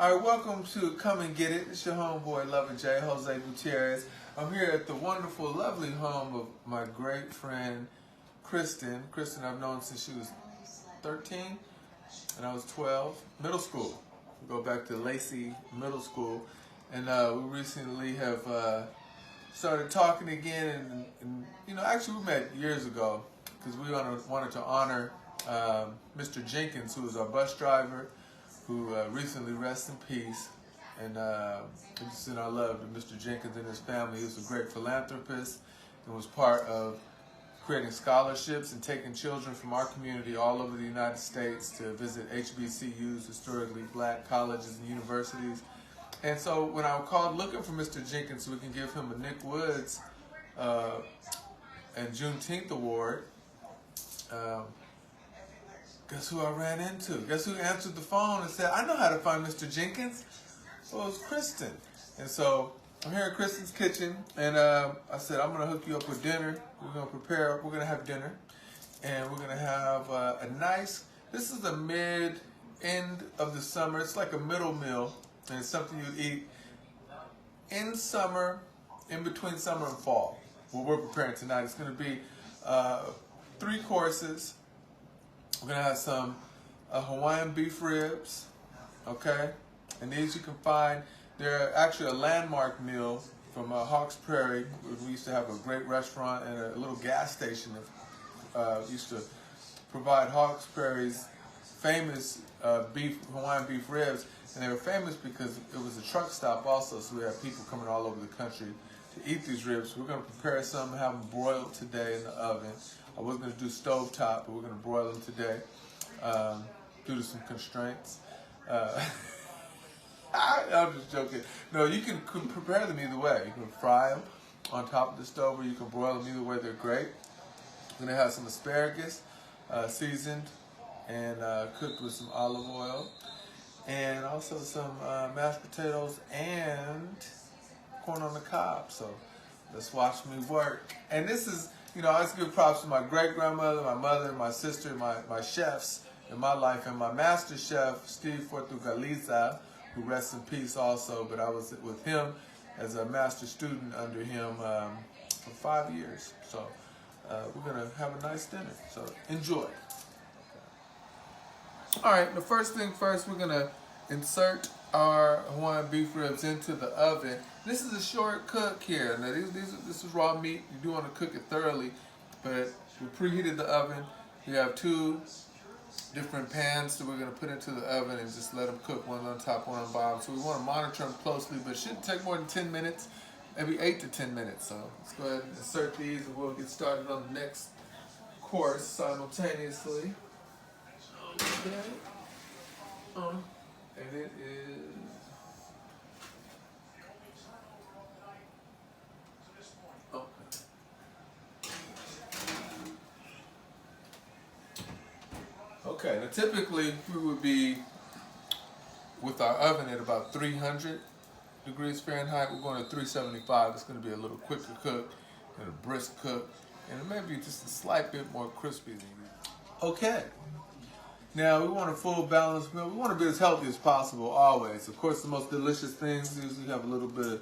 All right, welcome to Come and Get It. It's your homeboy, Lover J, Jose Gutierrez. I'm here at the wonderful, lovely home of my great friend, Kristen. Kristen I've known since she was 13 and I was 12. Middle school. We go back to Lacey Middle School. And we recently have started talking again. And actually we met years ago because we wanted to honor Mr. Jenkins, who was our bus driver, who recently rest in peace, and we just send our love to Mr. Jenkins and his family. He was a great philanthropist and was part of creating scholarships and taking children from our community all over the United States to visit HBCUs, historically black colleges and universities. And so when I called looking for Mr. Jenkins so we can give him a Nick Woods and Juneteenth award, guess who I ran into? Guess who answered the phone and said, I know how to find Mr. Jenkins? Well, it was Kristen. And so I'm here at Kristen's kitchen, and I said, I'm going to hook you up with dinner. We're going to have dinner, and we're going to have a nice, this is the end of the summer. It's like a middle meal, and it's something you eat in summer, in between summer and fall. What we're preparing tonight, it's going to be 3 courses. We're going to have some Hawaiian beef ribs, okay? And these you can find, they're actually a landmark meal from Hawks Prairie. We used to have a great restaurant and a little gas station that used to provide Hawks Prairie's famous Hawaiian beef ribs. And they were famous because it was a truck stop also, so we have people coming all over the country to eat these ribs. We're going to prepare some and have them broiled today in the oven. I was going to do stovetop, but we're going to broil them today due to some constraints. I'm just joking. No, you can prepare them either way. You can fry them on top of the stove, or you can broil them either way. They're great. We're going to have some asparagus seasoned and cooked with some olive oil, and also some mashed potatoes and corn on the cob. So let's watch me work. And this is, I always give props to my great-grandmother, my mother, my sister, my chefs in my life, and my master chef, Steve Portugaliza, who rests in peace also, but I was with him as a master student under him for 5 years. So we're going to have a nice dinner. So enjoy. All right, the first thing first, we're going to insert our Hawaiian beef ribs into the oven. This is a short cook here. Now this is raw meat. You do want to cook it thoroughly, but we preheated the oven. We have 2 different pans that we're going to put into the oven and just let them cook, one on top, one on bottom. So we want to monitor them closely, but it shouldn't take more than 10 minutes, maybe 8 to 10 minutes. So let's go ahead and insert these, and we'll get started on the next course simultaneously. Okay. And it is okay. Now typically we would be with our oven at about 300 degrees Fahrenheit. We're going to 375. It's going to be a little quicker cook and a brisk cook, and it may be just a slight bit more crispy than you. Okay. Now, we want a full balanced meal. We want to be as healthy as possible, always. Of course, the most delicious things usually have a little bit of,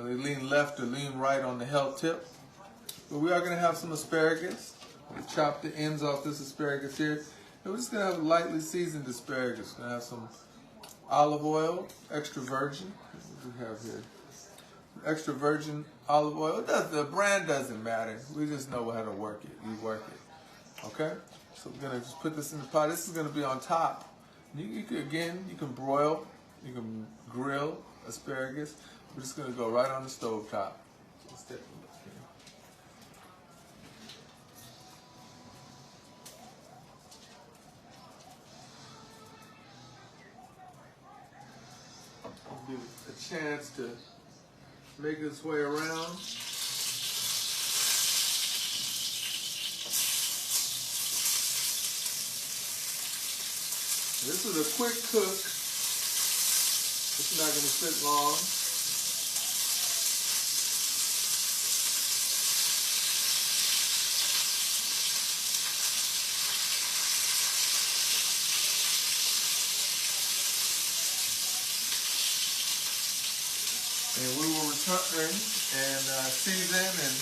they lean left or lean right on the health tip. But we are going to have some asparagus. We chop the ends off this asparagus here. And we're just going to have lightly seasoned asparagus. We're going to have some olive oil, extra virgin. What do we have here? Extra virgin olive oil. The brand doesn't matter. We just know how to work it. You work it. Okay? So we're going to just put this in the pot. This is going to be on top. You can broil, you can grill asparagus. We're just going to go right on the stove top. So let's take a look here. Give it a chance to make its way around. This is a quick cook. It's not going to sit long. season and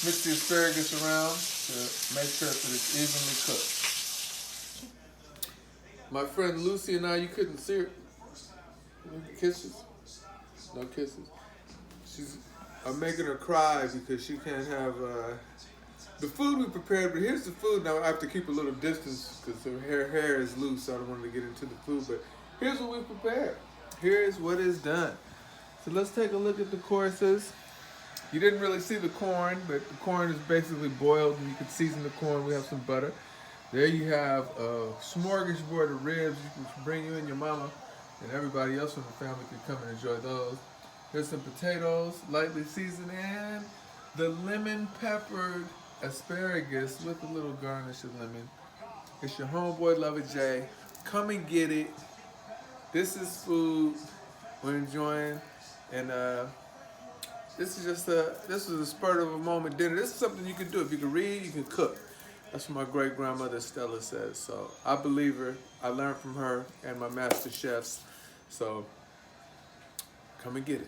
mix the asparagus around to make sure that it's evenly cooked. My friend Lucy and I, you couldn't see her. Kisses. No kisses. I'm making her cry because she can't have the food we prepared. But here's the food. Now I have to keep a little distance because her hair is loose, so I don't want to get into the food. But here's what we prepared. Here's what is done. So let's take a look at the courses. You didn't really see the corn, but the corn is basically boiled, and you can season the corn. We have some butter. There you have a smorgasbord of ribs. You can bring you and your mama and everybody else from the family can come and enjoy those. There's some potatoes, lightly seasoned, and the lemon peppered asparagus with a little garnish of lemon. It's your homeboy Lover J. Come and get it. This is food we're enjoying, and this is a spur of a moment dinner. This is something you can do. If you can read, you can cook. That's what my great grandmother Stella says. So I believe her. I learned from her and my master chefs. So come and get it.